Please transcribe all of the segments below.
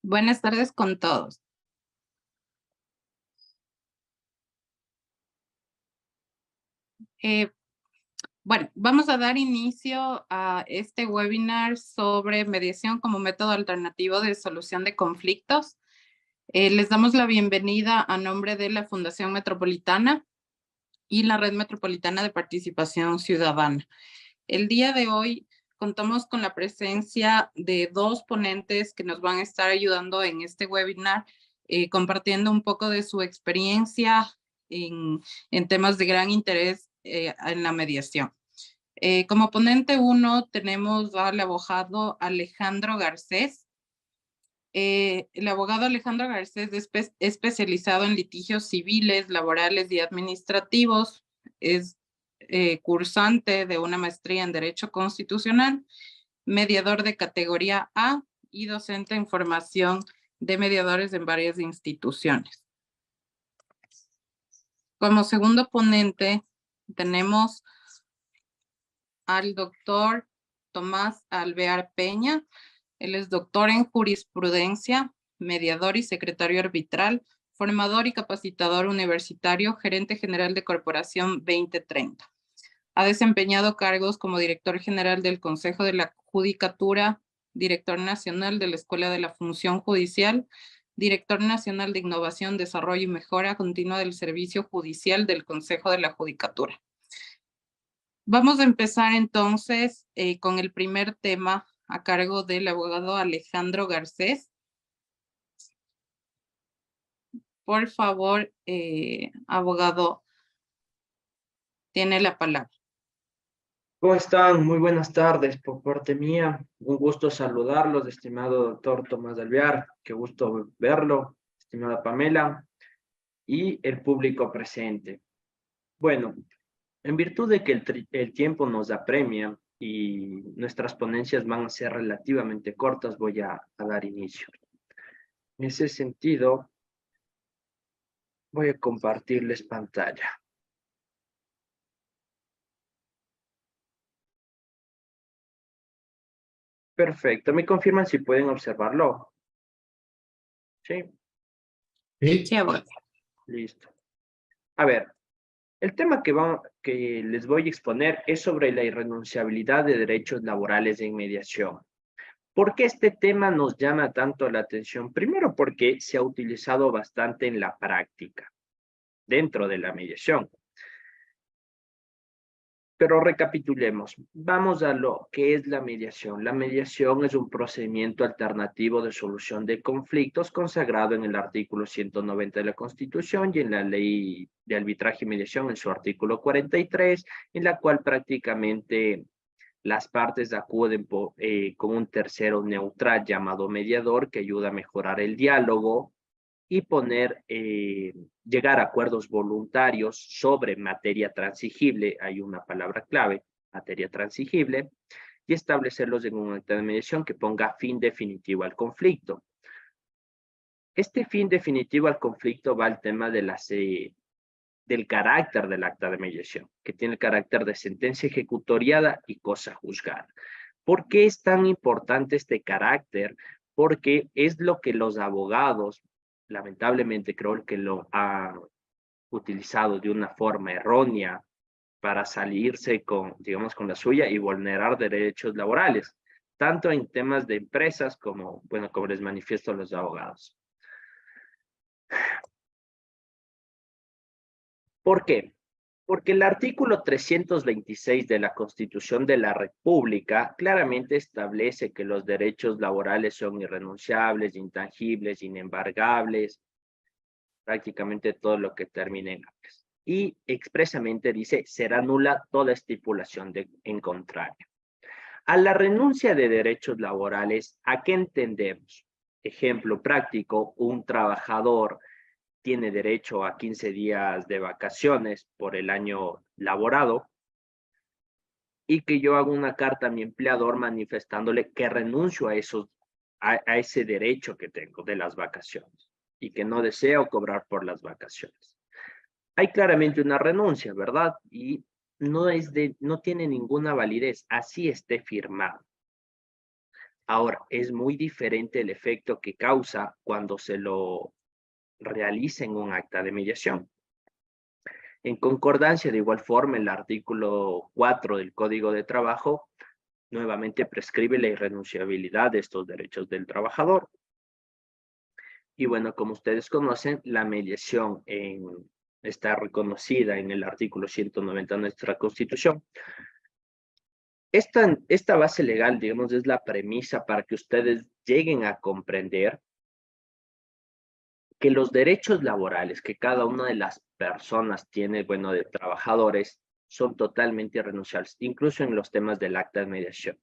Buenas tardes con todos. Eh, bueno, vamos a dar inicio a este webinar sobre mediación como método alternativo de solución de conflictos. Les damos la bienvenida a nombre de la Fundación Metropolitana y la Red Metropolitana de Participación Ciudadana. El día de hoy contamos con la presencia de dos ponentes que nos van a estar ayudando en este webinar, compartiendo un poco de su experiencia en temas de gran interés en la mediación. Como ponente uno tenemos al abogado Alejandro Garcés. El abogado Alejandro Garcés es especializado en litigios civiles, laborales y administrativos. Es cursante de una maestría en Derecho Constitucional, mediador de categoría A y docente en formación de mediadores en varias instituciones. Como segundo ponente tenemos al doctor Tomás Alvear Peña. Él es doctor en jurisprudencia, mediador y secretario arbitral, formador y capacitador universitario, gerente general de Corporación 2030. Ha desempeñado cargos como director general del Consejo de la Judicatura, director nacional de la Escuela de la Función Judicial, director nacional de Innovación, Desarrollo y Mejora Continua del Servicio Judicial del Consejo de la Judicatura. Vamos a empezar entonces con el primer tema a cargo del abogado Alejandro Garcés. Por favor, abogado, tiene la palabra. ¿Cómo están? Muy buenas tardes por parte mía. Un gusto saludarlos, estimado doctor Tomás Alvear. Qué gusto verlo, estimada Pamela, y el público presente. Bueno, en virtud de que el tiempo nos apremia y nuestras ponencias van a ser relativamente cortas, voy a dar inicio. En ese sentido, voy a compartirles pantalla. Perfecto, me confirman si pueden observarlo. ¿Sí? Sí, abogado. Listo. A ver, el tema que les voy a exponer es sobre la irrenunciabilidad de derechos laborales en mediación. ¿Por qué este tema nos llama tanto la atención? Primero, porque se ha utilizado bastante en la práctica, dentro de la mediación. Pero recapitulemos, vamos a lo que es la mediación. La mediación es un procedimiento alternativo de solución de conflictos consagrado en el artículo 190 de la Constitución y en la Ley de Arbitraje y Mediación en su artículo 43, en la cual prácticamente las partes acuden con un tercero neutral llamado mediador que ayuda a mejorar el diálogo y llegar a acuerdos voluntarios sobre materia transigible, hay una palabra clave, materia transigible, y establecerlos en un acta de mediación que ponga fin definitivo al conflicto. Este fin definitivo al conflicto va al tema de del carácter del acta de mediación, que tiene el carácter de sentencia ejecutoriada y cosa juzgada. ¿Por qué es tan importante este carácter? Porque es lo que los abogados, lamentablemente creo que lo han utilizado de una forma errónea para salirse digamos, con la suya y vulnerar derechos laborales, tanto en temas de empresas como, bueno, como les manifiesto a los abogados. ¿Por qué? Porque el artículo 326 de la Constitución de la República claramente establece que los derechos laborales son irrenunciables, intangibles, inembargables, prácticamente todo lo que termine en ables. Y expresamente dice, será nula toda estipulación en contrario. A la renuncia de derechos laborales, ¿a qué entendemos? Ejemplo práctico, un trabajador tiene derecho a 15 días de vacaciones por el año laborado y que yo hago una carta a mi empleador manifestándole que renuncio a ese derecho que tengo de las vacaciones y que no deseo cobrar por las vacaciones. Hay claramente una renuncia, ¿verdad? Y no tiene ninguna validez, así esté firmado. Ahora, es muy diferente el efecto que causa cuando se lo realiza en un acta de mediación. En concordancia, de igual forma, el artículo 4 del Código de Trabajo nuevamente prescribe la irrenunciabilidad de estos derechos del trabajador. Y bueno, como ustedes conocen, la mediación está reconocida en el artículo 190 de nuestra Constitución. Esta base legal, digamos, es la premisa para que ustedes lleguen a comprender que los derechos laborales que cada una de las personas tiene, bueno, de trabajadores, son totalmente irrenunciables, incluso en los temas del acta de mediación.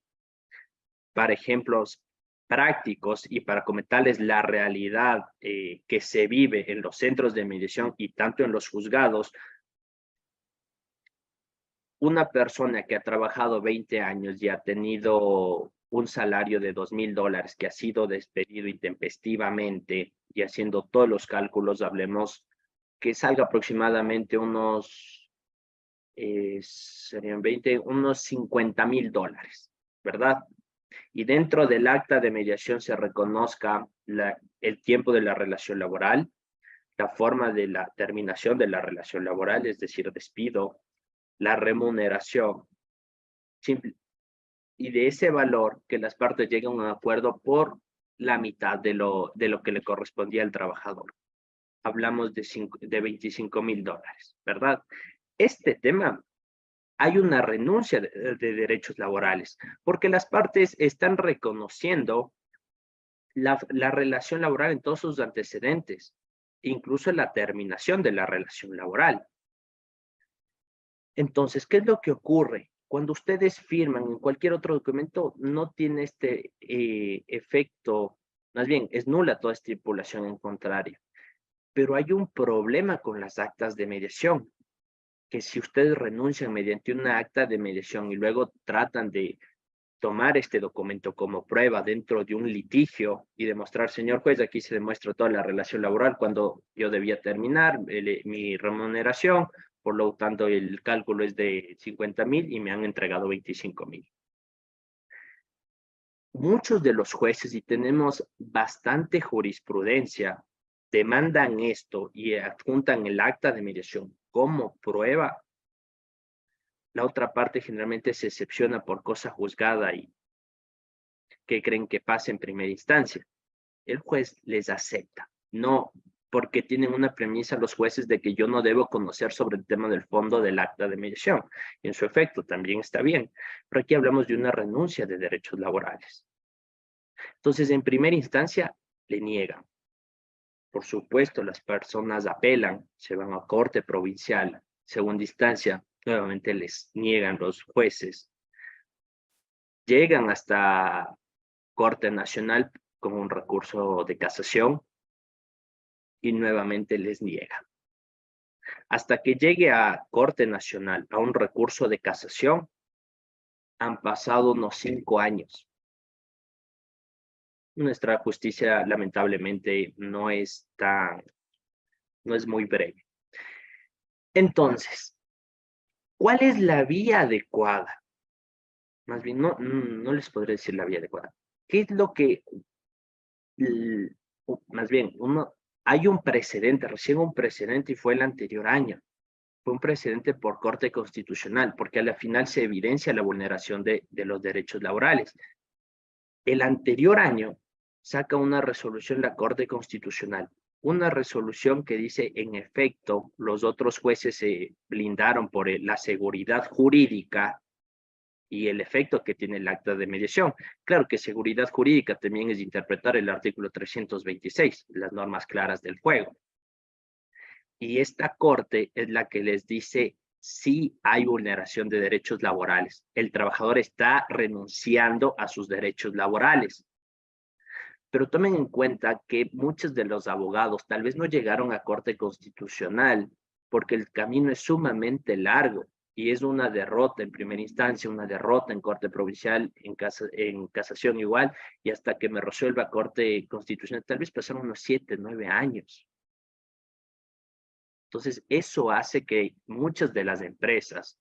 Para ejemplos prácticos y para comentarles la realidad que se vive en los centros de mediación y tanto en los juzgados, una persona que ha trabajado 20 años y ha tenido un salario de $2,000, que ha sido despedido intempestivamente y haciendo todos los cálculos, hablemos que salga aproximadamente serían 20, unos $50,000, ¿verdad? Y dentro del acta de mediación se reconozca el tiempo de la relación laboral, la forma de la terminación de la relación laboral, es decir, despido, la remuneración, y de ese valor que las partes lleguen a un acuerdo por la mitad de lo que le correspondía al trabajador. Hablamos de $25,000, ¿verdad? Este tema, hay una renuncia de derechos laborales, porque las partes están reconociendo la relación laboral en todos sus antecedentes, incluso en la terminación de la relación laboral. Entonces, ¿qué es lo que ocurre? Cuando ustedes firman en cualquier otro documento, no tiene este efecto, más bien, es nula toda estipulación en contrario. Pero hay un problema con las actas de mediación, que si ustedes renuncian mediante una acta de mediación y luego tratan de tomar este documento como prueba dentro de un litigio y demostrar, señor juez, aquí se demuestra toda la relación laboral cuando yo debía terminar mi remuneración, por lo tanto el cálculo es de 50,000 y me han entregado 25,000. Muchos de los jueces, y tenemos bastante jurisprudencia, demandan esto y adjuntan el acta de mediación como prueba. La otra parte generalmente se excepciona por cosa juzgada y que creen que pasa en primera instancia. El juez les acepta, no porque tienen una premisa los jueces de que yo no debo conocer sobre el tema del fondo del acta de mediación. Y en su efecto también está bien, pero aquí hablamos de una renuncia de derechos laborales. Entonces, en primera instancia, le niegan. Por supuesto, las personas apelan, se van a corte provincial. Segunda instancia, nuevamente les niegan los jueces. Llegan hasta Corte Nacional con un recurso de casación y nuevamente les niega. Hasta que llegue a Corte Nacional a un recurso de casación, han pasado unos 5 años. Nuestra justicia, lamentablemente, no es muy breve. Entonces, ¿cuál es la vía adecuada? Más bien, no les podré decir la vía adecuada. ¿Qué es lo que, más bien, hay un precedente, recién un precedente y fue el anterior año. Fue un precedente por Corte Constitucional, porque a la final se evidencia la vulneración de los derechos laborales. El anterior año saca una resolución la Corte Constitucional, una resolución que dice, en efecto, los otros jueces se blindaron por la seguridad jurídica y el efecto que tiene el acta de mediación. Claro que seguridad jurídica también es interpretar el artículo 326, las normas claras del juego. Y esta corte es la que les dice si hay vulneración de derechos laborales. El trabajador está renunciando a sus derechos laborales. Pero tomen en cuenta que muchos de los abogados tal vez no llegaron a Corte Constitucional porque el camino es sumamente largo y es una derrota en primera instancia, una derrota en Corte Provincial, en casación igual, y hasta que me resuelva Corte Constitucional, tal vez pasaron unos 7, 9 años. Entonces, eso hace que muchas de las empresas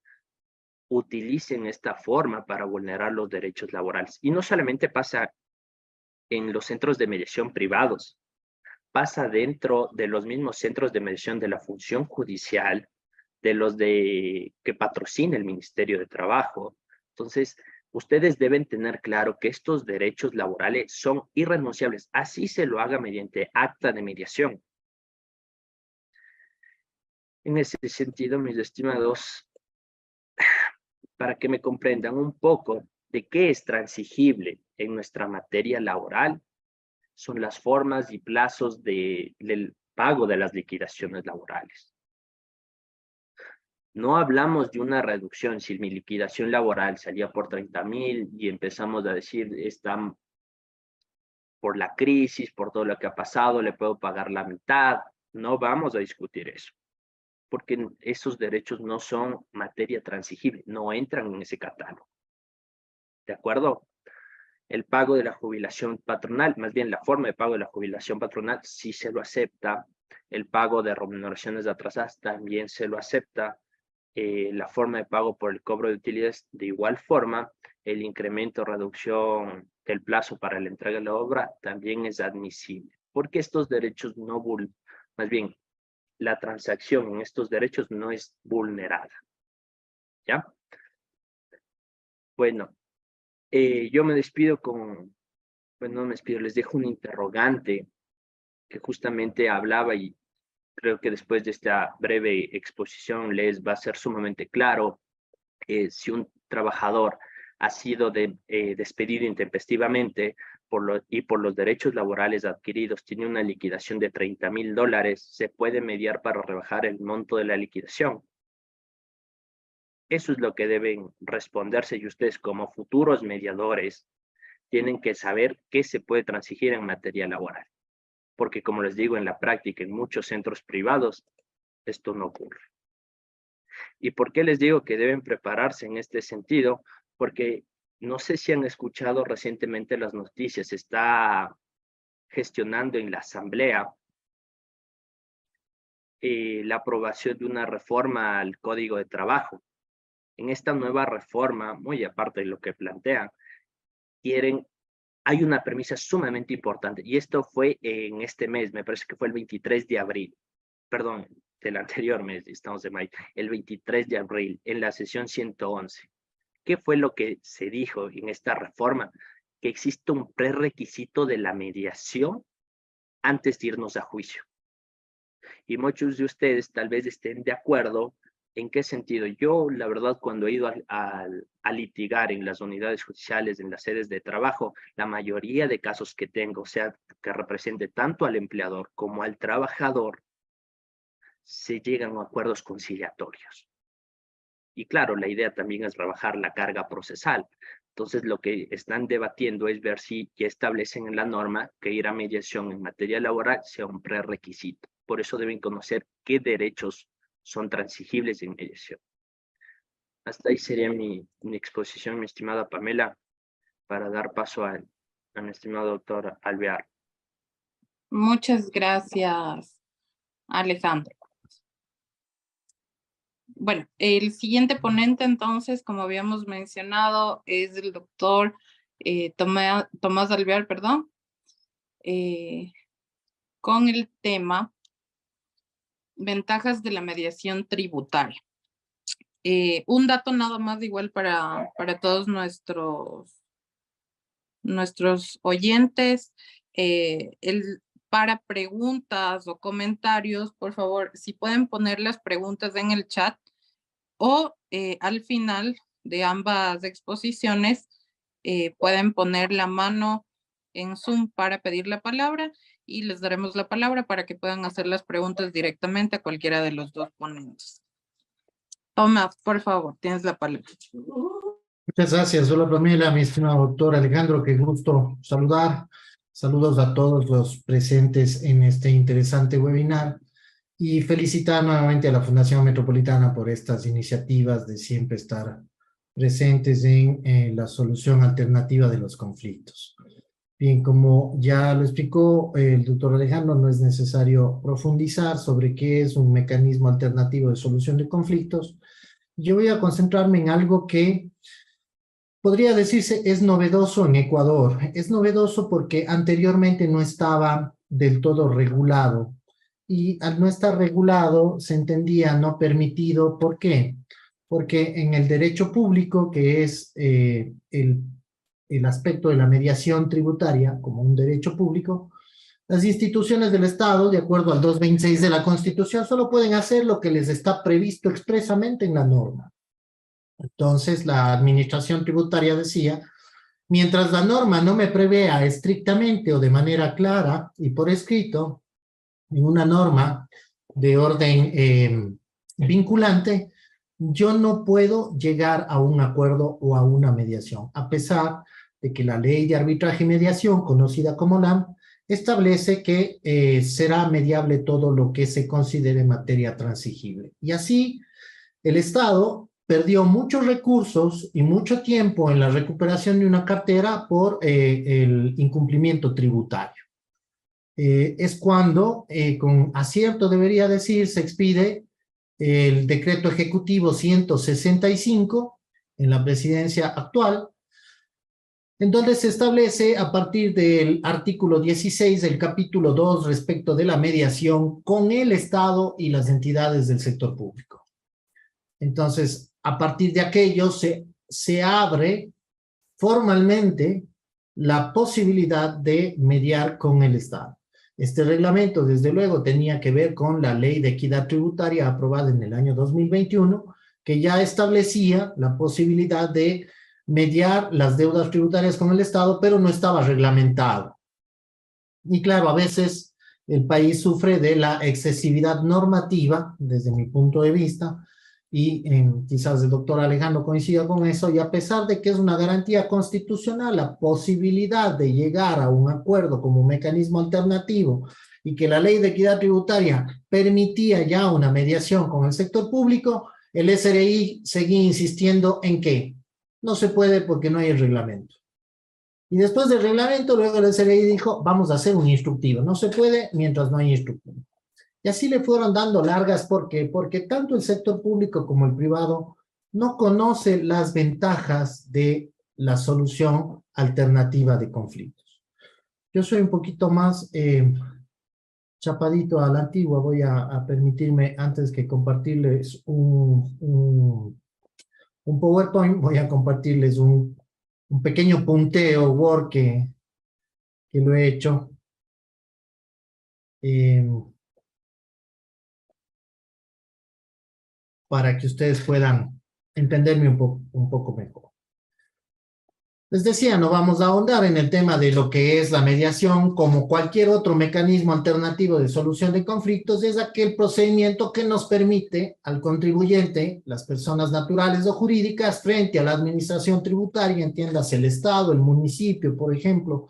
utilicen esta forma para vulnerar los derechos laborales. Y no solamente pasa en los centros de mediación privados, pasa dentro de los mismos centros de mediación de la función judicial, de los que patrocina el Ministerio de Trabajo. Entonces, ustedes deben tener claro que estos derechos laborales son irrenunciables, así se lo haga mediante acta de mediación. En ese sentido, mis estimados, para que me comprendan un poco de qué es transigible en nuestra materia laboral, son las formas y plazos del pago de las liquidaciones laborales. No hablamos de una reducción. Si mi liquidación laboral salía por 30,000 y empezamos a decir, está por la crisis, por todo lo que ha pasado, le puedo pagar la mitad. No vamos a discutir eso, porque esos derechos no son materia transigible, no entran en ese catálogo. ¿De acuerdo? El pago de la jubilación patronal, más bien la forma de pago de la jubilación patronal, sí se lo acepta. El pago de remuneraciones atrasadas también se lo acepta. La forma de pago por el cobro de utilidades de igual forma. El incremento o reducción del plazo para la entrega de la obra también es admisible, porque estos derechos no, más bien, la transacción en estos derechos no es vulnerada. ¿Ya? Bueno, yo me despido con, bueno, no me despido, les dejo un interrogante que justamente hablaba y creo que después de esta breve exposición les va a ser sumamente claro si un trabajador ha sido despedido intempestivamente y por los derechos laborales adquiridos tiene una liquidación de $30,000, se puede mediar para rebajar el monto de la liquidación. Eso es lo que deben responderse y ustedes como futuros mediadores tienen que saber qué se puede transigir en materia laboral. Porque como les digo, en la práctica, en muchos centros privados, esto no ocurre. ¿Y por qué les digo que deben prepararse en este sentido? Porque no sé si han escuchado recientemente las noticias, se está gestionando en la Asamblea la aprobación de una reforma al Código de Trabajo. En esta nueva reforma, muy aparte de lo que plantean, hay una premisa sumamente importante, y esto fue en este mes, me parece que fue el 23 de abril, perdón, del anterior mes, estamos en mayo, el 23 de abril, en la sesión 111. ¿Qué fue lo que se dijo en esta reforma? Que existe un prerequisito de la mediación antes de irnos a juicio. Y muchos de ustedes tal vez estén de acuerdo. ¿En qué sentido? Yo, la verdad, cuando he ido a litigar en las unidades judiciales, en las sedes de trabajo, la mayoría de casos que tengo, o sea, que represente tanto al empleador como al trabajador, se llegan a acuerdos conciliatorios. Y claro, la idea también es rebajar la carga procesal. Entonces, lo que están debatiendo es ver si ya establecen en la norma que ir a mediación en materia laboral sea un prerequisito. Por eso deben conocer qué derechos son transigibles en mediación. Hasta ahí sería mi exposición, mi estimada Pamela, para dar paso a mi estimado doctor Alvear. Muchas gracias, Alejandro. Bueno, el siguiente ponente entonces, como habíamos mencionado, es el doctor Tomás Alvear, perdón, con el tema ventajas de la mediación tributaria. Un dato nada más igual para todos nuestros oyentes. Para preguntas o comentarios, por favor, si pueden poner las preguntas en el chat o al final de ambas exposiciones pueden poner la mano en Zoom para pedir la palabra y les daremos la palabra para que puedan hacer las preguntas directamente a cualquiera de los dos ponentes. Tomás, por favor, tienes la palabra. Muchas gracias. Hola Pamela, mi estimado doctor Alejandro, qué gusto saludar. Saludos a todos los presentes en este interesante webinar y felicitar nuevamente a la Fundación Metropolitana por estas iniciativas de siempre estar presentes en la solución alternativa de los conflictos. Bien, como ya lo explicó el doctor Alejandro, no es necesario profundizar sobre qué es un mecanismo alternativo de solución de conflictos. Yo voy a concentrarme en algo que podría decirse, es novedoso en Ecuador. Es novedoso porque anteriormente no estaba del todo regulado. Y al no estar regulado, se entendía no permitido. ¿Por qué? Porque en el derecho público, que es el aspecto de la mediación tributaria como un derecho público, las instituciones del Estado, de acuerdo al 226 de la Constitución, solo pueden hacer lo que les está previsto expresamente en la norma. Entonces, la administración tributaria decía, mientras la norma no me prevea estrictamente o de manera clara y por escrito, en una norma de orden vinculante, yo no puedo llegar a un acuerdo o a una mediación, a pesar de que la ley de arbitraje y mediación, conocida como LAM, establece que será mediable todo lo que se considere materia transigible. Y así, el Estado perdió muchos recursos y mucho tiempo en la recuperación de una cartera por el incumplimiento tributario. Es cuando, con acierto debería decir, se expide el decreto ejecutivo 165 en la presidencia actual, en donde se establece a partir del artículo 16 del capítulo 2 respecto de la mediación con el Estado y las entidades del sector público. Entonces, a partir de aquello se abre formalmente la posibilidad de mediar con el Estado. Este reglamento, desde luego, tenía que ver con la Ley de Equidad Tributaria aprobada en el año 2021, que ya establecía la posibilidad de mediar las deudas tributarias con el Estado, pero no estaba reglamentado. Y claro, a veces el país sufre de la excesividad normativa, desde mi punto de vista, y quizás el doctor Alejandro coincida con eso, y a pesar de que es una garantía constitucional la posibilidad de llegar a un acuerdo como un mecanismo alternativo, y que la ley de equidad tributaria permitía ya una mediación con el sector público, el SRI seguía insistiendo en que no se puede porque no hay el reglamento. Y después del reglamento, luego el SRI dijo, vamos a hacer un instructivo. No se puede mientras no hay instructivo. Y así le fueron dando largas. ¿Por qué? Porque tanto el sector público como el privado no conoce las ventajas de la solución alternativa de conflictos. Yo soy un poquito más chapadito a la antigua. Voy a permitirme, antes que compartirles un PowerPoint, voy a compartirles un pequeño punteo Word que lo he hecho. Para que ustedes puedan entenderme un poco mejor. Les decía, no vamos a ahondar en el tema de lo que es la mediación, como cualquier otro mecanismo alternativo de solución de conflictos, es aquel procedimiento que nos permite al contribuyente, las personas naturales o jurídicas, frente a la administración tributaria, entiéndase el Estado, el municipio, por ejemplo,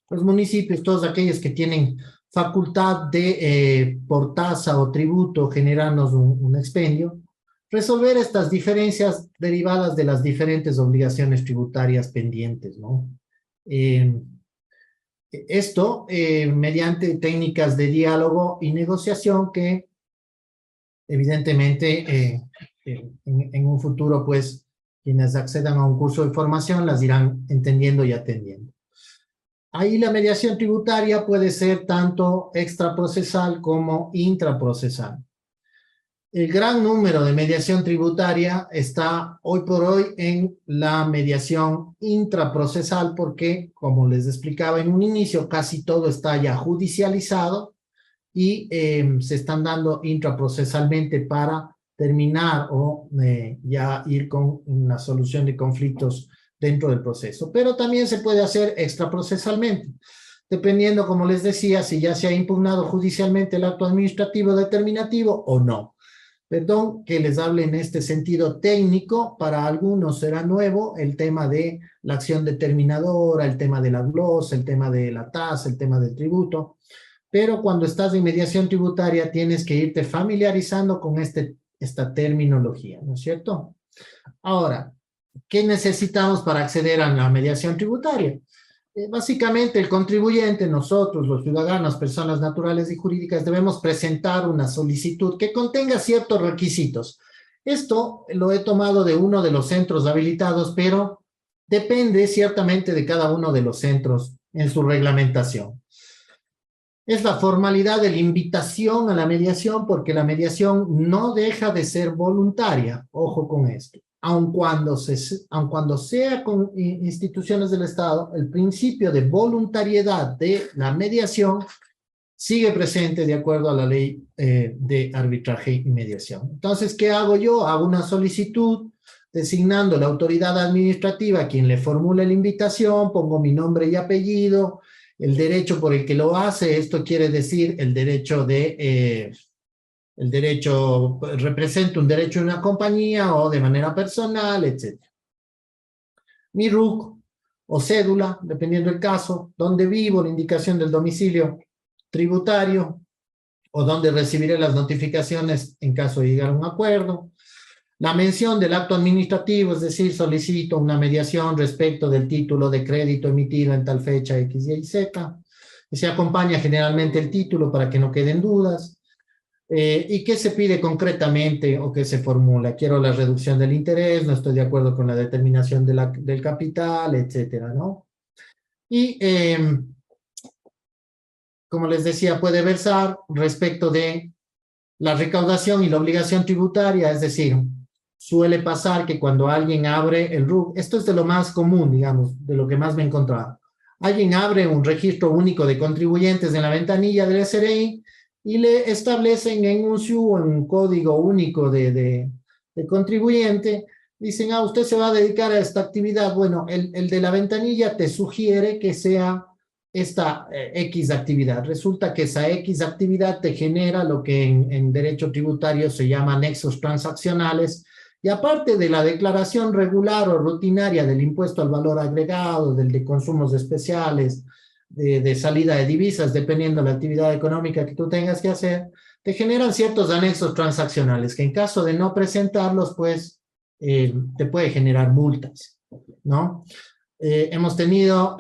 los municipios, todos aquellos que tienen facultad de, por tasa o tributo, generarnos un expendio, resolver estas diferencias derivadas de las diferentes obligaciones tributarias pendientes, ¿no? Esto mediante técnicas de diálogo y negociación que evidentemente en un futuro, pues, quienes accedan a un curso de formación las irán entendiendo y atendiendo. Ahí la mediación tributaria puede ser tanto extraprocesal como intraprocesal. El gran número de mediación tributaria está hoy por hoy en la mediación intraprocesal porque, como les explicaba en un inicio, casi todo está ya judicializado y se están dando intraprocesalmente para terminar o ya ir con una solución de conflictos dentro del proceso. Pero también se puede hacer extraprocesalmente, dependiendo, como les decía, si ya se ha impugnado judicialmente el acto administrativo determinativo o no. Perdón que les hable en este sentido técnico, para algunos será nuevo el tema de la acción determinadora, el tema de la glosa, el tema de la tasa, el tema del tributo, pero cuando estás en mediación tributaria tienes que irte familiarizando con esta terminología, ¿no es cierto? Ahora, ¿qué necesitamos para acceder a la mediación tributaria? Básicamente el contribuyente, nosotros, los ciudadanos, personas naturales y jurídicas, debemos presentar una solicitud que contenga ciertos requisitos. Esto lo he tomado de uno de los centros habilitados, pero depende ciertamente de cada uno de los centros en su reglamentación. Es la formalidad de la invitación a la mediación, porque la mediación no deja de ser voluntaria, ojo con esto. Aun cuando sea con instituciones del Estado, el principio de voluntariedad de la mediación sigue presente de acuerdo a la ley de arbitraje y mediación. Entonces, ¿qué hago yo? Hago una solicitud designando la autoridad administrativa a quien le formule la invitación, pongo mi nombre y apellido, el derecho por el que lo hace, esto quiere decir el derecho representa un derecho de una compañía o de manera personal, etc. Mi RUC o cédula, dependiendo del caso, dónde vivo, la indicación del domicilio tributario o donde recibiré las notificaciones en caso de llegar a un acuerdo. La mención del acto administrativo, es decir, solicito una mediación respecto del título de crédito emitido en tal fecha X, Y, Z. Se acompaña generalmente el título para que no queden dudas. ¿Y qué se pide concretamente o qué se formula? Quiero la reducción del interés, no estoy de acuerdo con la determinación del capital, etcétera, ¿no? Y, como les decía, puede versar respecto de la recaudación y la obligación tributaria, es decir, suele pasar que cuando alguien abre el RUC, esto es de lo más común, digamos, de lo que más me he encontrado. Alguien abre un registro único de contribuyentes en la ventanilla del SRI y le establecen en un SIU, en un código único de contribuyente, dicen, usted se va a dedicar a esta actividad. Bueno, el de la ventanilla te sugiere que sea esta X actividad. Resulta que esa X actividad te genera lo que en derecho tributario se llama nexos transaccionales, y aparte de la declaración regular o rutinaria del impuesto al valor agregado, del de consumos especiales, de salida de divisas, dependiendo de la actividad económica que tú tengas que hacer, te generan ciertos anexos transaccionales que en caso de no presentarlos, pues te puede generar multas, ¿no? Hemos tenido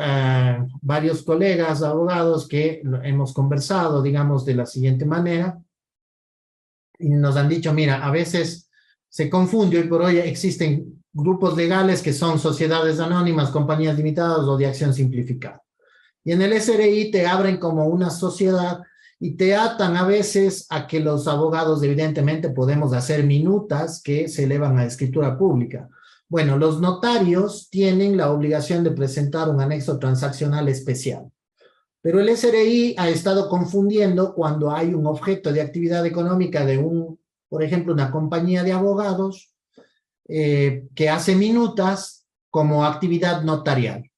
varios colegas abogados que hemos conversado, digamos, de la siguiente manera, y nos han dicho, mira, a veces se confunde, hoy por hoy existen grupos legales que son sociedades anónimas, compañías limitadas o de acción simplificada. Y en el SRI te abren como una sociedad y te atan a veces a que los abogados, evidentemente, podemos hacer minutas que se elevan a escritura pública. Bueno, los notarios tienen la obligación de presentar un anexo transaccional especial. Pero el SRI ha estado confundiendo cuando hay un objeto de actividad económica de por ejemplo, una compañía de abogados que hace minutas como actividad notarial.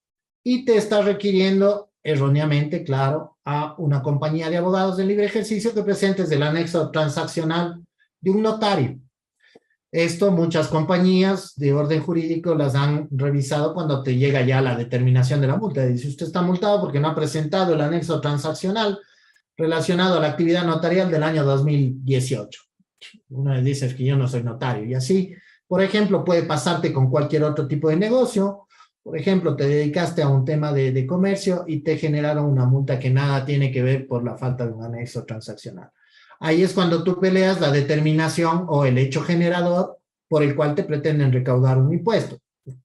Y te está requiriendo erróneamente, claro, a una compañía de abogados de libre ejercicio que presentes el anexo transaccional de un notario. Esto muchas compañías de orden jurídico las han revisado cuando te llega ya la determinación de la multa. Dice, usted está multado porque no ha presentado el anexo transaccional relacionado a la actividad notarial del año 2018. Uno le dice que yo no soy notario. Y así, por ejemplo, puede pasarte con cualquier otro tipo de negocio. Por ejemplo, te dedicaste a un tema de comercio y te generaron una multa que nada tiene que ver por la falta de un anexo transaccional. Ahí es cuando tú peleas la determinación o el hecho generador por el cual te pretenden recaudar un impuesto.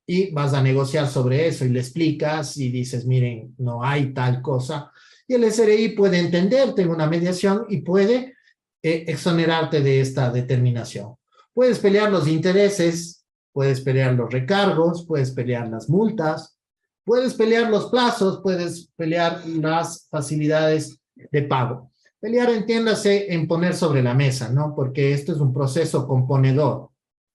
Y vas a negociar sobre eso y le explicas y dices, miren, no hay tal cosa. Y el SRI puede entenderte en una mediación y puede exonerarte de esta determinación. Puedes pelear los intereses, puedes pelear los recargos, puedes pelear las multas, puedes pelear los plazos, puedes pelear las facilidades de pago. Pelear, entiéndase, en poner sobre la mesa, ¿no? Porque esto es un proceso componedor.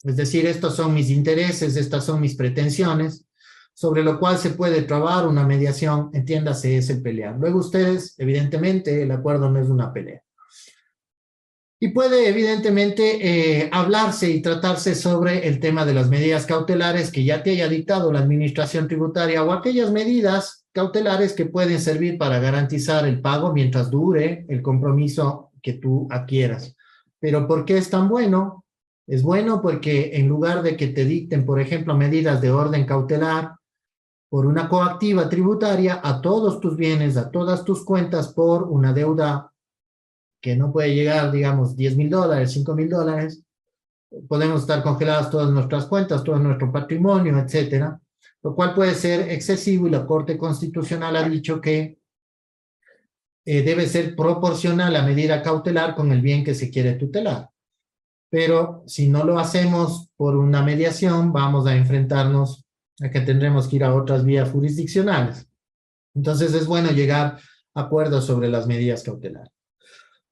Es decir, estos son mis intereses, estas son mis pretensiones, sobre lo cual se puede trabar una mediación, entiéndase, es el pelear. Luego ustedes, evidentemente, el acuerdo no es una pelea. Y puede, evidentemente, hablarse y tratarse sobre el tema de las medidas cautelares que ya te haya dictado la administración tributaria o aquellas medidas cautelares que pueden servir para garantizar el pago mientras dure el compromiso que tú adquieras. Pero ¿por qué es tan bueno? Es bueno porque en lugar de que te dicten, por ejemplo, medidas de orden cautelar por una coactiva tributaria a todos tus bienes, a todas tus cuentas por una deuda que no puede llegar, digamos, $10,000, $5,000, podemos estar congeladas todas nuestras cuentas, todo nuestro patrimonio, etcétera. lo cual puede ser excesivo y la Corte Constitucional ha dicho que debe ser proporcional la medida cautelar con el bien que se quiere tutelar. Pero si no lo hacemos por una mediación, vamos a enfrentarnos a que tendremos que ir a otras vías jurisdiccionales. Entonces es bueno llegar a acuerdos sobre las medidas cautelares.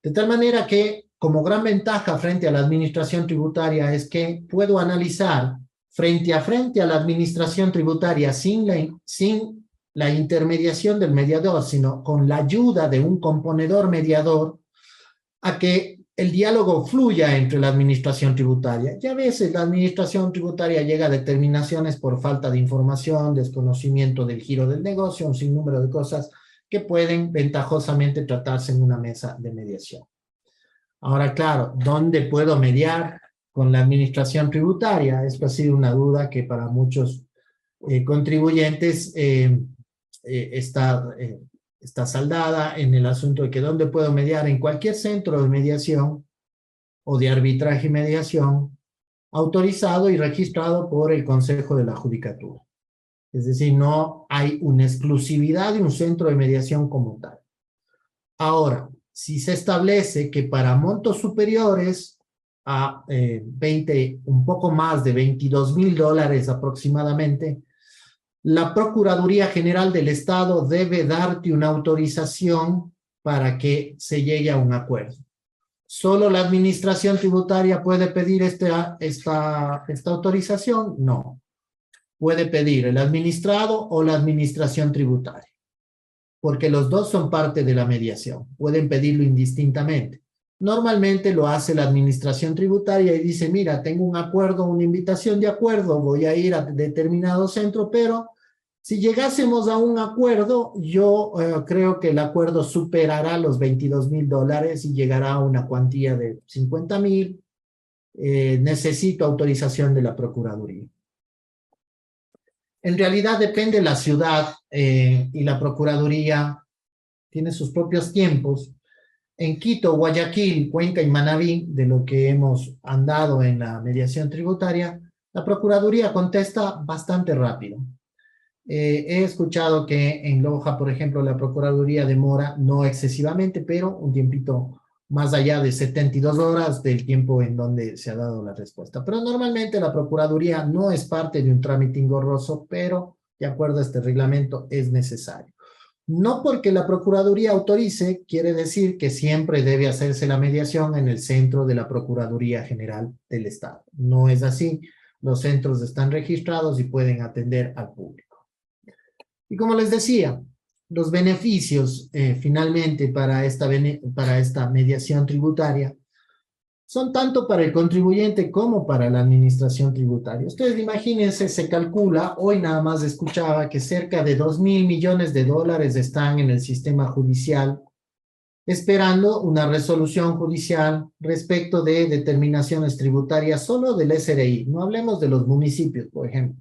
De tal manera que, como gran ventaja frente a la administración tributaria, es que puedo analizar frente a la administración tributaria sin la intermediación del mediador, sino con la ayuda de un componedor mediador, a que el diálogo fluya entre la administración tributaria. Y a veces la administración tributaria llega a determinaciones por falta de información, desconocimiento del giro del negocio, un sinnúmero de cosas que pueden ventajosamente tratarse en una mesa de mediación. Ahora, claro, ¿dónde puedo mediar con la administración tributaria? Esto ha sido una duda que para muchos contribuyentes está saldada en el asunto de que dónde puedo mediar en cualquier centro de mediación o de arbitraje y mediación autorizado y registrado por el Consejo de la Judicatura. Es decir, no hay una exclusividad de un centro de mediación como tal. Ahora, si se establece que para montos superiores a un poco más de $22,000 aproximadamente, la Procuraduría General del Estado debe darte una autorización para que se llegue a un acuerdo. ¿Solo la administración tributaria puede pedir esta autorización? No. Puede pedir el administrado o la administración tributaria, porque los dos son parte de la mediación. Pueden pedirlo indistintamente. Normalmente lo hace la administración tributaria y dice, mira, tengo un acuerdo, una invitación de acuerdo, voy a ir a determinado centro, pero si llegásemos a un acuerdo, yo creo que el acuerdo superará los $22,000 y llegará a una cuantía de $50,000. Necesito autorización de la Procuraduría. En realidad depende de la ciudad y la Procuraduría tiene sus propios tiempos. En Quito, Guayaquil, Cuenca y Manabí, de lo que hemos andado en la mediación tributaria, la Procuraduría contesta bastante rápido. He escuchado que en Loja, por ejemplo, la Procuraduría demora no excesivamente, pero un tiempito más allá de 72 horas del tiempo en donde se ha dado la respuesta. Pero normalmente la Procuraduría no es parte de un trámite engorroso, pero de acuerdo a este reglamento es necesario. No porque la Procuraduría autorice, quiere decir que siempre debe hacerse la mediación en el centro de la Procuraduría General del Estado. No es así. Los centros están registrados y pueden atender al público. Y como les decía, los beneficios finalmente para esta mediación tributaria son tanto para el contribuyente como para la administración tributaria. Ustedes imagínense, se calcula, hoy nada más escuchaba que cerca de $2,000 millones están en el sistema judicial esperando una resolución judicial respecto de determinaciones tributarias solo del SRI. No hablemos de los municipios, por ejemplo,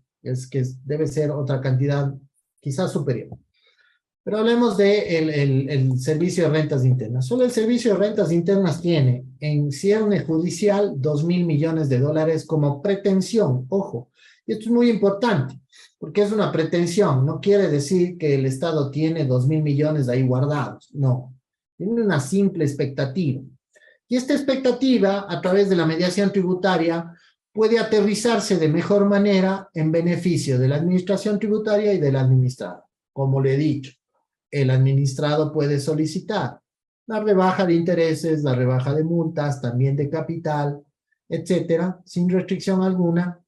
debe ser otra cantidad quizás superior. Pero hablemos del Servicio de Rentas Internas. Solo el Servicio de Rentas Internas tiene en cierre judicial $2,000 millones como pretensión. Ojo, y esto es muy importante, porque es una pretensión. No quiere decir que el Estado tiene $2,000 millones ahí guardados. No, tiene una simple expectativa. Y esta expectativa, a través de la mediación tributaria, puede aterrizarse de mejor manera en beneficio de la administración tributaria y del administrado. Como le he dicho, el administrado puede solicitar la rebaja de intereses, la rebaja de multas, también de capital, etcétera, sin restricción alguna,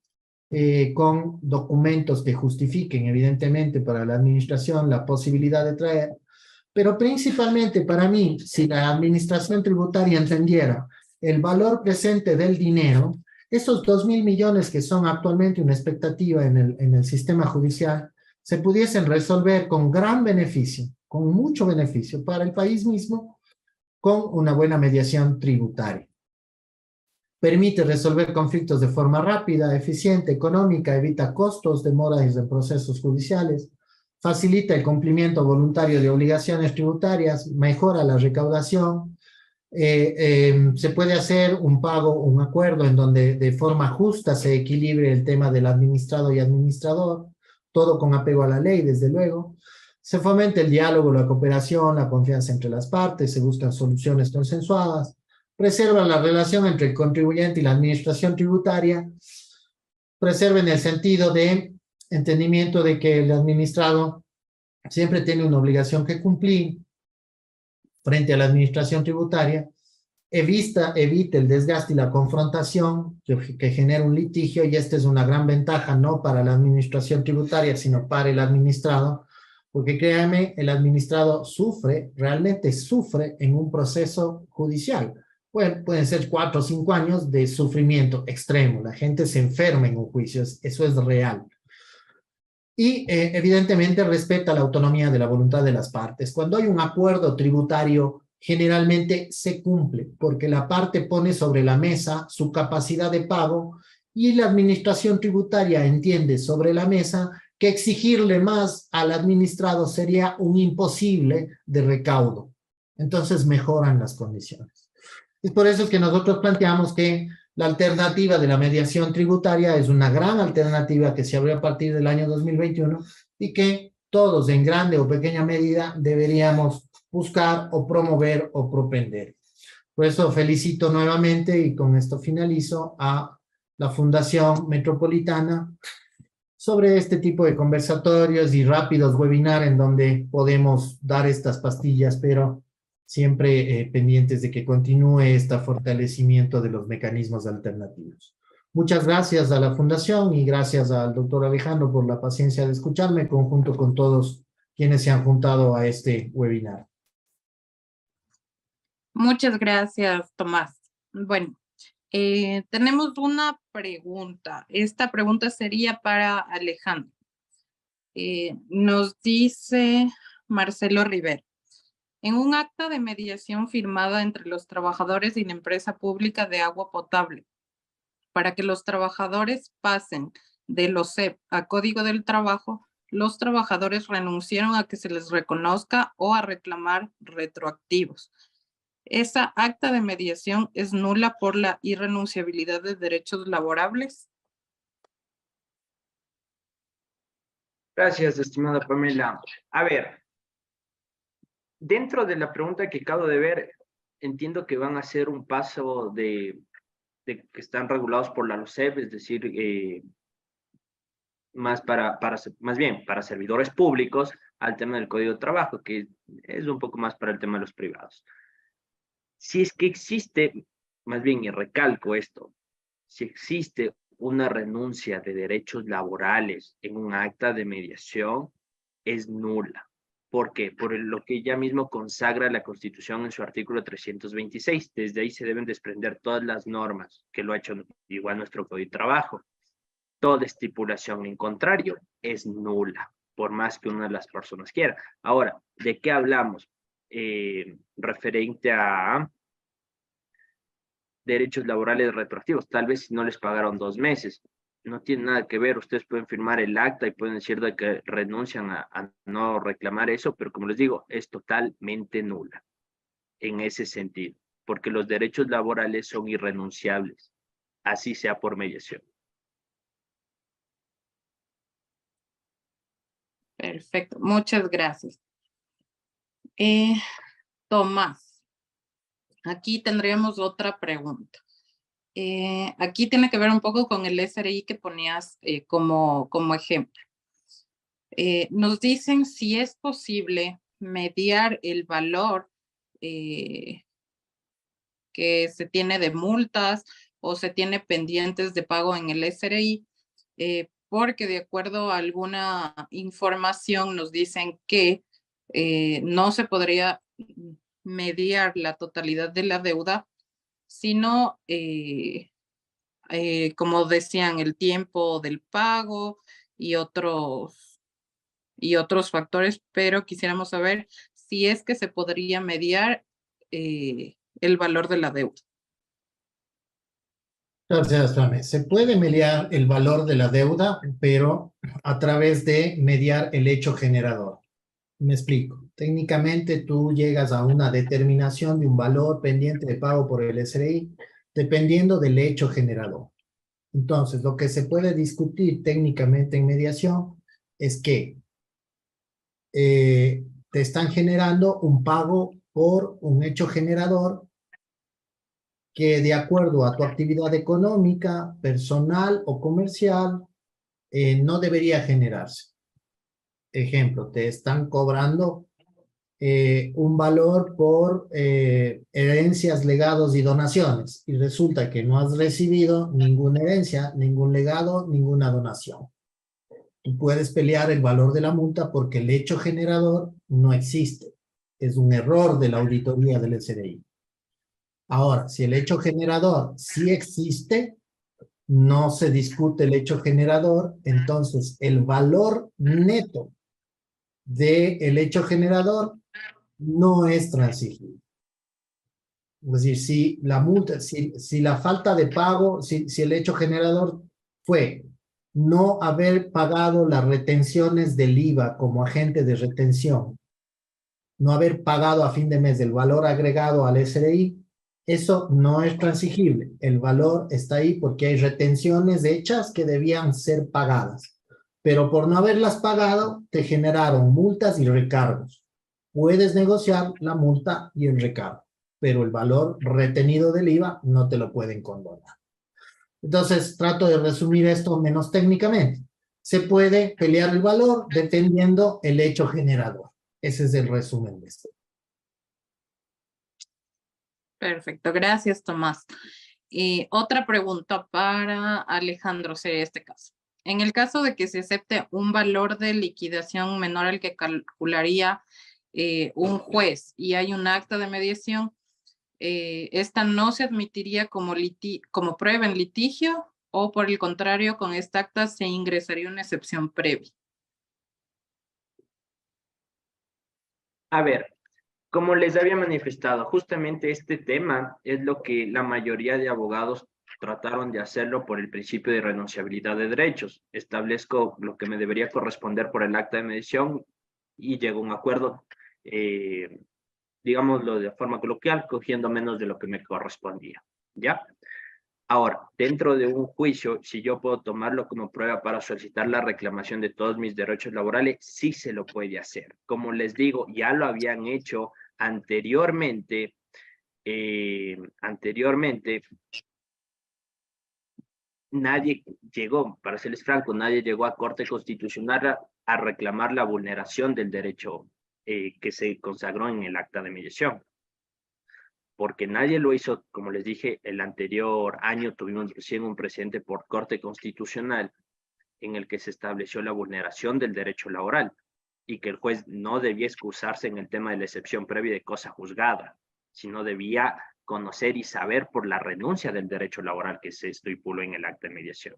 con documentos que justifiquen, evidentemente, para la administración la posibilidad de traer. Pero principalmente para mí, si la administración tributaria entendiera el valor presente del dinero, esos $2,000 millones que son actualmente una expectativa en el sistema judicial, se pudiesen resolver con gran beneficio, con mucho beneficio para el país mismo, con una buena mediación tributaria. Permite resolver conflictos de forma rápida, eficiente, económica, evita costos, demoras en procesos judiciales, facilita el cumplimiento voluntario de obligaciones tributarias, mejora la recaudación, se puede hacer un acuerdo en donde de forma justa se equilibre el tema del administrado y administrador. todo con apego a la ley, desde luego. Se fomenta el diálogo, la cooperación, la confianza entre las partes, se buscan soluciones consensuadas, preserva la relación entre el contribuyente y la administración tributaria, preserva en el sentido de entendimiento de que el administrado siempre tiene una obligación que cumplir frente a la administración tributaria, evite el desgaste y la confrontación que genera un litigio, y esta es una gran ventaja no para la administración tributaria, sino para el administrado, porque créanme, el administrado sufre, realmente sufre en un proceso judicial. Bueno, pueden ser 4 o 5 años de sufrimiento extremo, la gente se enferma en un juicio, eso es real. Y evidentemente respeta la autonomía de la voluntad de las partes. Cuando hay un acuerdo tributario, generalmente se cumple, porque la parte pone sobre la mesa su capacidad de pago y la administración tributaria entiende sobre la mesa que exigirle más al administrado sería un imposible de recaudo. Entonces mejoran las condiciones. Es por eso que nosotros planteamos que la alternativa de la mediación tributaria es una gran alternativa que se abrió a partir del año 2021 y que todos en grande o pequeña medida deberíamos buscar o promover o propender. Por eso felicito nuevamente y con esto finalizo a la Fundación Metropolitana sobre este tipo de conversatorios y rápidos webinars en donde podemos dar estas pastillas, pero siempre pendientes de que continúe este fortalecimiento de los mecanismos alternativos. Muchas gracias a la Fundación y gracias al doctor Alejandro por la paciencia de escucharme, conjunto con todos quienes se han juntado a este webinar. Muchas gracias, Tomás. Bueno, tenemos una pregunta. Esta pregunta sería para Alejandro. Nos dice Marcelo Rivera. En un acta de mediación firmada entre los trabajadores y la empresa pública de agua potable, para que los trabajadores pasen de LOCEP a Código del Trabajo, los trabajadores renunciaron a que se les reconozca o a reclamar retroactivos. ¿Esa acta de mediación es nula por la irrenunciabilidad de derechos laborables? Gracias, estimada Pamela. A ver, dentro de la pregunta que acabo de ver, entiendo que van a hacer un paso de que están regulados por la LOCEP, es decir, más bien para servidores públicos al tema del Código de Trabajo, que es un poco más para el tema de los privados. Si es que existe, más bien, y recalco esto, si existe una renuncia de derechos laborales en un acta de mediación, es nula. ¿Por qué? Por lo que ya mismo consagra la Constitución en su artículo 326. Desde ahí se deben desprender todas las normas que lo ha hecho igual nuestro Código de Trabajo. Toda estipulación en contrario es nula, por más que una de las personas quiera. Ahora, ¿de qué hablamos? Referente a derechos laborales retroactivos. Tal vez si no les pagaron 2 meses. No tiene nada que ver, ustedes pueden firmar el acta y pueden decir de que renuncian a no reclamar eso, pero como les digo, es totalmente nula en ese sentido, porque los derechos laborales son irrenunciables, así sea por mediación. Perfecto, muchas gracias. Tomás, aquí tendríamos otra pregunta. Aquí tiene que ver un poco con el SRI que ponías como ejemplo. Nos dicen si es posible mediar el valor que se tiene de multas o se tiene pendientes de pago en el SRI, porque de acuerdo a alguna información nos dicen que no se podría mediar la totalidad de la deuda, sino, como decían, el tiempo del pago y otros factores, pero quisiéramos saber si es que se podría mediar el valor de la deuda. Gracias, Fame. Se puede mediar el valor de la deuda, pero a través de mediar el hecho generador. Me explico. Técnicamente tú llegas a una determinación de un valor pendiente de pago por el SRI, dependiendo del hecho generador. Entonces, lo que se puede discutir técnicamente en mediación es que te están generando un pago por un hecho generador que de acuerdo a tu actividad económica, personal o comercial, no debería generarse. Ejemplo, te están cobrando un valor por herencias, legados y donaciones, y resulta que no has recibido ninguna herencia, ningún legado, ninguna donación. Tú puedes pelear el valor de la multa porque el hecho generador no existe. Es un error de la auditoría del SRI. Ahora, si el hecho generador sí existe, no se discute el hecho generador, entonces el valor neto del hecho generador no es transigible. Es decir, si la multa, si la falta de pago, si el hecho generador fue no haber pagado las retenciones del IVA como agente de retención, no haber pagado a fin de mes el valor agregado al SRI, eso no es transigible. El valor está ahí porque hay retenciones hechas que debían ser pagadas. Pero por no haberlas pagado, te generaron multas y recargos. Puedes negociar la multa y el recargo, pero el valor retenido del IVA no te lo pueden condonar. Entonces, trato de resumir esto menos técnicamente. Se puede pelear el valor dependiendo el hecho generador. Ese es el resumen de esto. Perfecto, gracias, Tomás. Y otra pregunta para Alejandro sería este caso. En el caso de que se acepte un valor de liquidación menor al que calcularía un juez y hay un acta de mediación, esta no se admitiría como prueba en litigio, o por el contrario, con esta acta se ingresaría una excepción previa. A ver, como les había manifestado, justamente este tema es lo que la mayoría de abogados trataron de hacerlo por el principio de renunciabilidad de derechos. Establezco lo que me debería corresponder por el acta de mediación y llego a un acuerdo, digámoslo de forma coloquial, cogiendo menos de lo que me correspondía. ¿Ya? Ahora, dentro de un juicio, si yo puedo tomarlo como prueba para solicitar la reclamación de todos mis derechos laborales, sí se lo puede hacer. Como les digo, ya lo habían hecho anteriormente. Nadie llegó, para serles franco, nadie llegó a Corte Constitucional a reclamar la vulneración del derecho que se consagró en el acta de mediación. Porque nadie lo hizo, como les dije, el anterior año tuvimos recién un precedente por Corte Constitucional en el que se estableció la vulneración del derecho laboral y que el juez no debía excusarse en el tema de la excepción previa de cosa juzgada, sino debía conocer y saber por la renuncia del derecho laboral que se estipuló en el acta de mediación.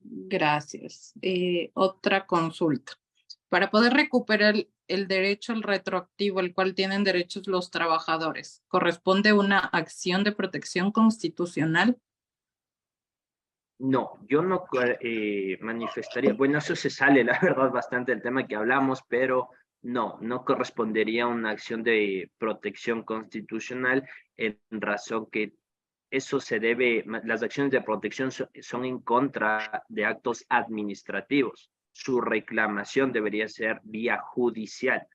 Gracias. Otra consulta. Para poder recuperar el derecho al retroactivo, el cual tienen derechos los trabajadores, ¿corresponde una acción de protección constitucional? No, yo no manifestaría, bueno, eso se sale, la verdad, bastante del tema que hablamos, pero no correspondería a una acción de protección constitucional en razón que eso se debe, las acciones de protección son en contra de actos administrativos. Su reclamación debería ser vía judicial.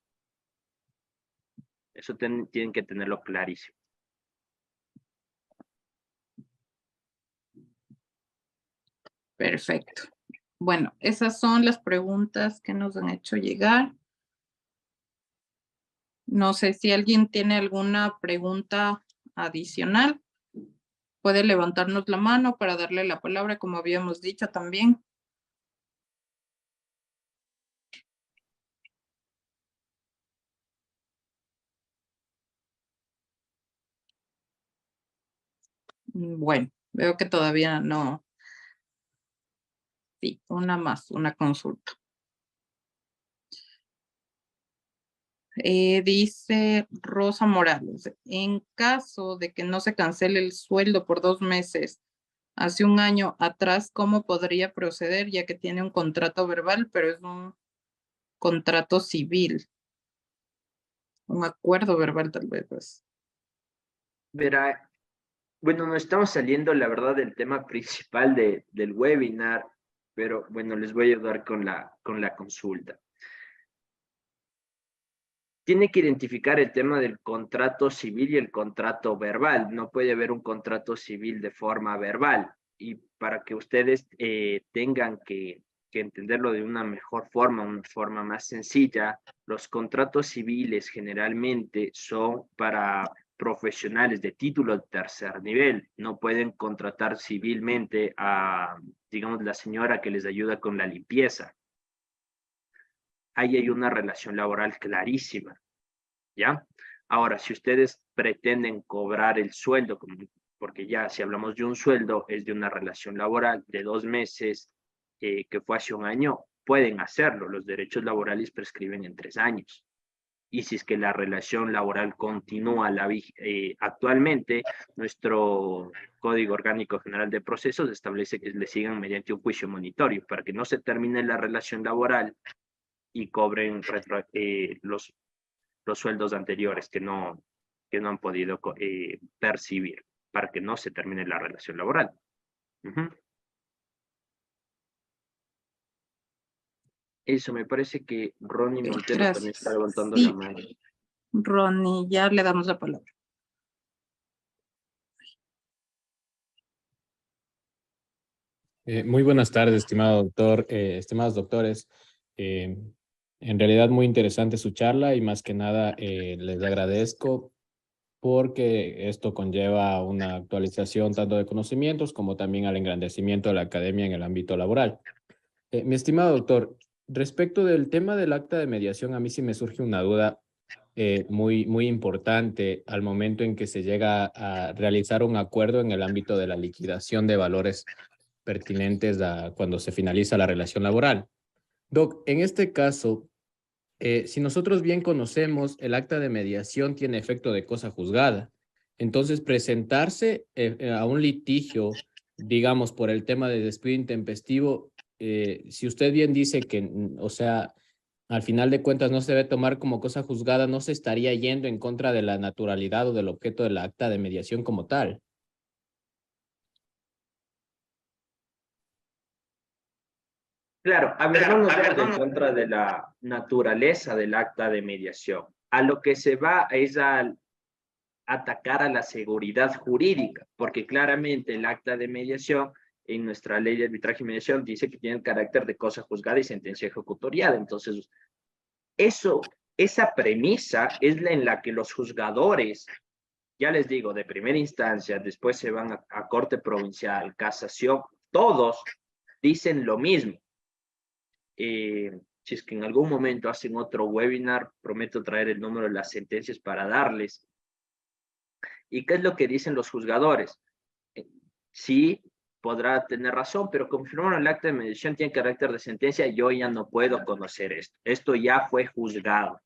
Eso tienen que tenerlo clarísimo. Perfecto. Bueno, esas son las preguntas que nos han hecho llegar. No sé si alguien tiene alguna pregunta adicional. Puede levantarnos la mano para darle la palabra, como habíamos dicho también. Bueno, veo que todavía no. Sí, una más, una consulta. Dice Rosa Morales, en caso de que no se cancele el sueldo por 2 meses, hace un año atrás, ¿cómo podría proceder? Ya que tiene un contrato verbal, pero es un contrato civil, un acuerdo verbal tal vez. Pues. Verá, Bueno, no estamos saliendo, la verdad, del tema principal del webinar, pero bueno, les voy a ayudar con la consulta. Tiene que identificar el tema del contrato civil y el contrato verbal. No puede haber un contrato civil de forma verbal. Y para que ustedes tengan que entenderlo de una mejor forma, una forma más sencilla, los contratos civiles generalmente son para profesionales de título de tercer nivel. No pueden contratar civilmente a, digamos, la señora que les ayuda con la limpieza. Ahí hay una relación laboral clarísima. ¿Ya? Ahora, si ustedes pretenden cobrar el sueldo, porque ya si hablamos de un sueldo, es de una relación laboral de 2 meses, que fue hace un año, pueden hacerlo. Los derechos laborales prescriben en 3 años. Y si es que la relación laboral continúa actualmente, nuestro Código Orgánico General de Procesos establece que le sigan mediante un juicio monitorio para que no se termine la relación laboral y cobren los sueldos anteriores que no han podido percibir para que no se termine la relación laboral. Eso, me parece que Ronnie Montero también está Gracias. levantando la Sí, mano. Ronnie, ya le damos la palabra. Muy buenas tardes, estimado doctor, estimados doctores. En realidad muy interesante su charla y más que nada les agradezco porque esto conlleva una actualización tanto de conocimientos como también al engrandecimiento de la academia en el ámbito laboral. Mi estimado doctor, respecto del tema del acta de mediación, a mí sí me surge una duda muy importante al momento en que se llega a realizar un acuerdo en el ámbito de la liquidación de valores pertinentes a cuando se finaliza la relación laboral. Doc, en este caso, si nosotros bien conocemos, el acta de mediación tiene efecto de cosa juzgada. Entonces, presentarse a un litigio, digamos, por el tema de despido intempestivo, si usted bien dice que, o sea, al final de cuentas no se debe tomar como cosa juzgada, no se estaría yendo en contra de la naturalidad o del objeto del acta de mediación como tal. Claro, a ver, no nos vamos en contra de la naturaleza del acta de mediación. A lo que se va es a atacar a la seguridad jurídica, porque claramente el acta de mediación en nuestra ley de arbitraje y mediación dice que tiene el carácter de cosa juzgada y sentencia ejecutorial. Entonces, esa premisa es la en la que los juzgadores, ya les digo, de primera instancia, después se van a corte provincial, casación, todos dicen lo mismo. Si es que en algún momento hacen otro webinar, prometo traer el número de las sentencias para darles. ¿Y qué es lo que dicen los juzgadores? Sí, podrá tener razón, pero como firmaron el acta de mediación tiene carácter de sentencia, yo ya no puedo conocer esto. Esto ya fue juzgado.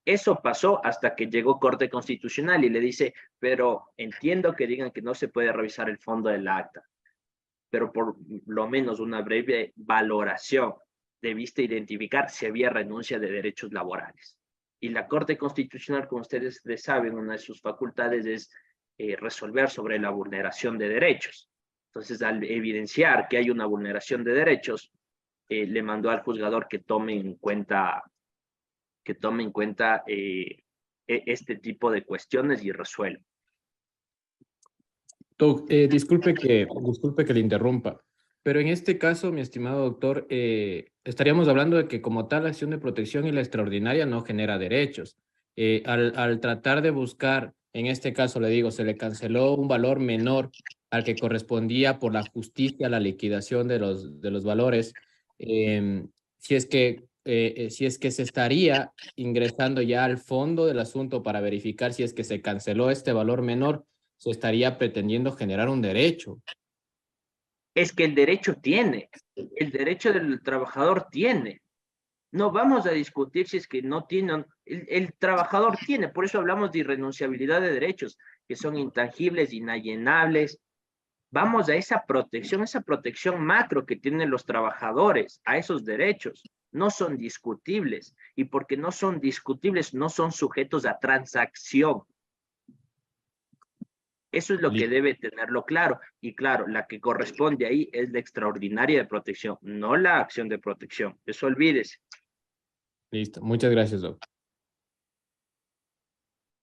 Eso pasó hasta que llegó Corte Constitucional y le dice, pero entiendo que digan que no se puede revisar el fondo del acta, pero por lo menos una breve valoración debiste identificar si había renuncia de derechos laborales. Y la Corte Constitucional, como ustedes saben, una de sus facultades es resolver sobre la vulneración de derechos. Entonces, al evidenciar que hay una vulneración de derechos, le mandó al juzgador que tome en cuenta este tipo de cuestiones y resuelva. Disculpe que le interrumpa, pero en este caso, mi estimado doctor, estaríamos hablando de que como tal la acción de protección y la extraordinaria no genera derechos. Al tratar de buscar, en este caso le digo, se le canceló un valor menor al que correspondía por la justicia la liquidación de los valores, si es que se estaría ingresando ya al fondo del asunto para verificar si es que se canceló este valor menor, se estaría pretendiendo generar un derecho. Es que el derecho del trabajador tiene. No vamos a discutir si es que no tiene, el trabajador tiene, por eso hablamos de irrenunciabilidad de derechos, que son intangibles, inalienables. Vamos a esa protección macro que tienen los trabajadores, a esos derechos. No son discutibles, y porque no son discutibles, no son sujetos a transacción. Eso es lo que debe tenerlo claro. Y claro, la que corresponde ahí es la extraordinaria de protección, no la acción de protección. Eso olvídese. Listo. Muchas gracias, doctor.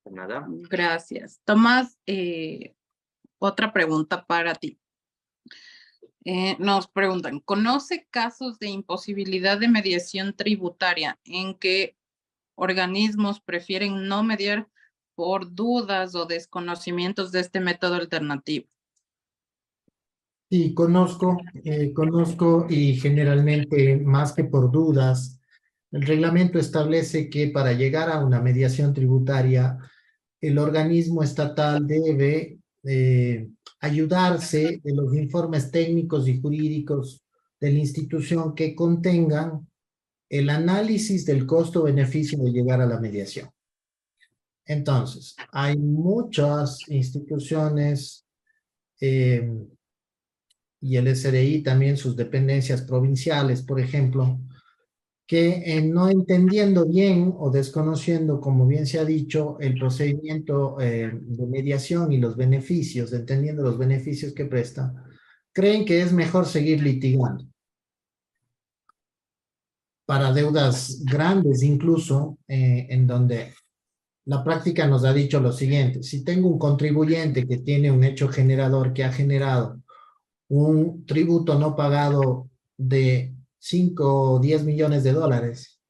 Nada. Gracias. Tomás, otra pregunta para ti. Nos preguntan, ¿conoce casos de imposibilidad de mediación tributaria en que organismos prefieren no mediar por dudas o desconocimientos de este método alternativo? Sí, conozco y generalmente más que por dudas, el reglamento establece que para llegar a una mediación tributaria, el organismo estatal debe ayudarse de los informes técnicos y jurídicos de la institución que contengan el análisis del costo-beneficio de llegar a la mediación. Entonces, hay muchas instituciones y el SRI también sus dependencias provinciales, por ejemplo, que no entendiendo bien o desconociendo, como bien se ha dicho, el procedimiento de mediación y los beneficios, entendiendo los beneficios que presta, creen que es mejor seguir litigando. Para deudas grandes incluso, en donde la práctica nos ha dicho lo siguiente: si tengo un contribuyente que tiene un hecho generador que ha generado un tributo no pagado de 5 o 10 millones de dólares,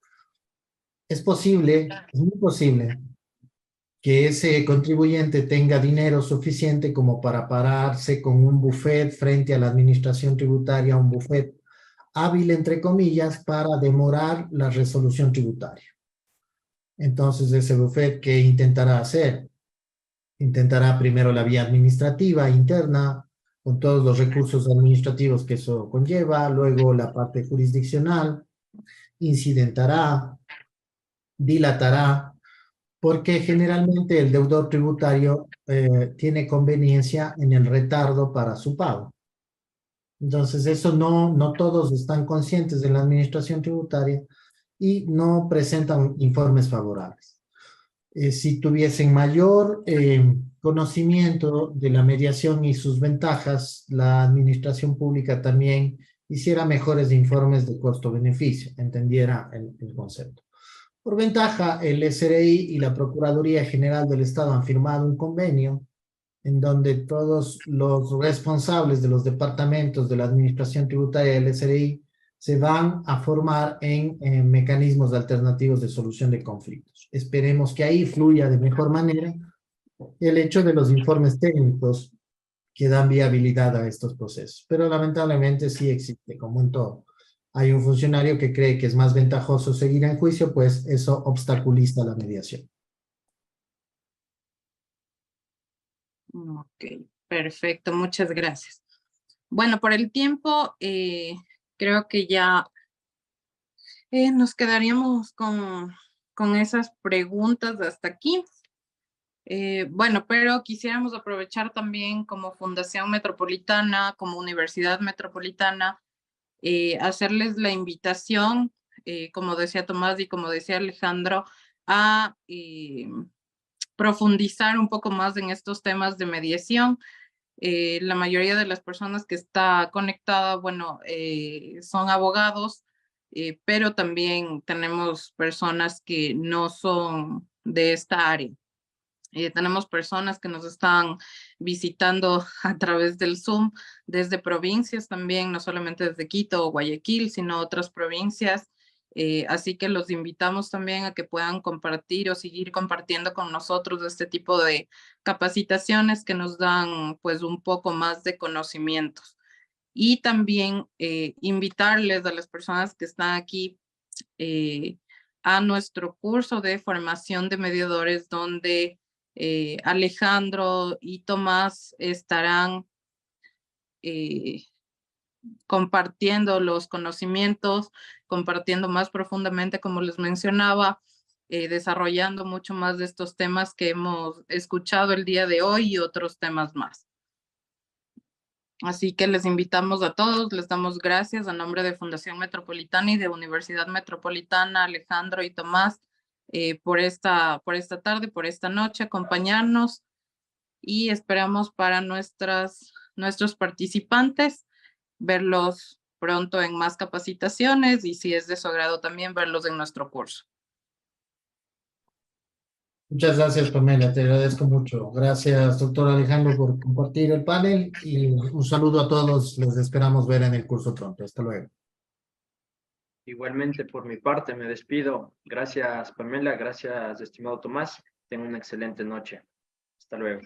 es posible, es muy posible, que ese contribuyente tenga dinero suficiente como para pararse con un buffet frente a la administración tributaria, un buffet hábil, entre comillas, para demorar la resolución tributaria. Entonces, ese buffet, ¿qué intentará hacer? Intentará primero la vía administrativa interna, con todos los recursos administrativos que eso conlleva, luego la parte jurisdiccional, incidentará, dilatará, porque generalmente el deudor tributario tiene conveniencia en el retardo para su pago. Entonces, eso no todos están conscientes de la administración tributaria y no presentan informes favorables. Si tuviesen mayor conocimiento de la mediación y sus ventajas, la administración pública también hiciera mejores informes de costo-beneficio, entendiera el concepto. Por ventaja, el SRI y la Procuraduría General del Estado han firmado un convenio en donde todos los responsables de los departamentos de la administración tributaria del SRI se van a formar en mecanismos alternativos de solución de conflictos. Esperemos que ahí fluya de mejor manera el hecho de los informes técnicos que dan viabilidad a estos procesos. Pero lamentablemente sí existe, como en todo. Hay un funcionario que cree que es más ventajoso seguir en juicio, pues eso obstaculiza la mediación. Ok, perfecto, muchas gracias. Bueno, por el tiempo, creo que ya nos quedaríamos con esas preguntas hasta aquí. Bueno, pero quisiéramos aprovechar también como Fundación Metropolitana, como Universidad Metropolitana, hacerles la invitación, como decía Tomás y como decía Alejandro, a profundizar un poco más en estos temas de mediación. La mayoría de las personas que está conectada, bueno, son abogados, pero también tenemos personas que no son de esta área. Tenemos personas que nos están visitando a través del Zoom desde provincias también, no solamente desde Quito o Guayaquil, sino otras provincias. Así que los invitamos también a que puedan compartir o seguir compartiendo con nosotros este tipo de capacitaciones que nos dan pues un poco más de conocimientos. Y también invitarles a las personas que están aquí a nuestro curso de formación de mediadores, donde Alejandro y Tomás estarán compartiendo los conocimientos, compartiendo más profundamente, como les mencionaba, desarrollando mucho más de estos temas que hemos escuchado el día de hoy y otros temas más. Así que les invitamos a todos, les damos gracias a nombre de Fundación Metropolitana y de Universidad Metropolitana, Alejandro y Tomás, por esta tarde, por esta noche, acompañarnos. y esperamos para nuestros participantes verlos pronto en más capacitaciones y si es de su agrado también verlos en nuestro curso. Muchas gracias, Pamela, te agradezco mucho. Gracias, doctor Alejandro, por compartir el panel y un saludo a todos. Les esperamos ver en el curso pronto. Hasta luego. Igualmente, por mi parte, me despido. Gracias, Pamela. Gracias, estimado Tomás. Tengan una excelente noche. Hasta luego.